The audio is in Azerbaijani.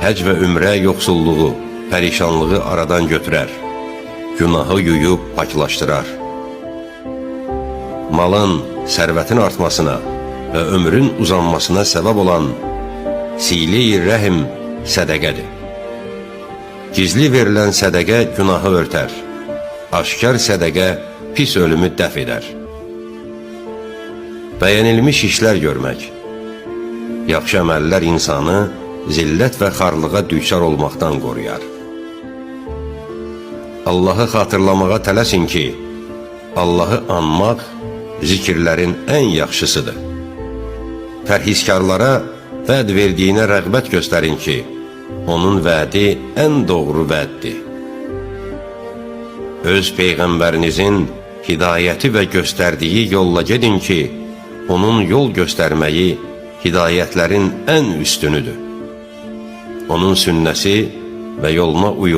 həc və ümrə yoxsulluğu, pərişanlığı aradan götürər, günahı yuyub paklaşdırar. Malın, sərvətin artmasına və ömrün uzanmasına səbəb olan sile-i rəhim sədəqədir. Gizli verilən sədəqə günahı örtər, aşkar sədəqə pis ölümü dəf edər. Bəyənilmiş işlər görmək, yaxşı əməllər insanı zillət və xarlığa düçar olmaqdan qoruyar. Allahı xatırlamağa tələsin ki, Allahı anmaq zikirlərin ən yaxşısıdır. Pərhizkarlara vəd verdiyinə rəğbət göstərin ki, onun vədi ən doğru vəddir. Öz Peyğəmbərinizin hidayəti və göstərdiyi yolla gedin ki, onun yol göstərməyi hidayətlərin ən üstünüdür. Onun sünnəsi və yoluna uyğun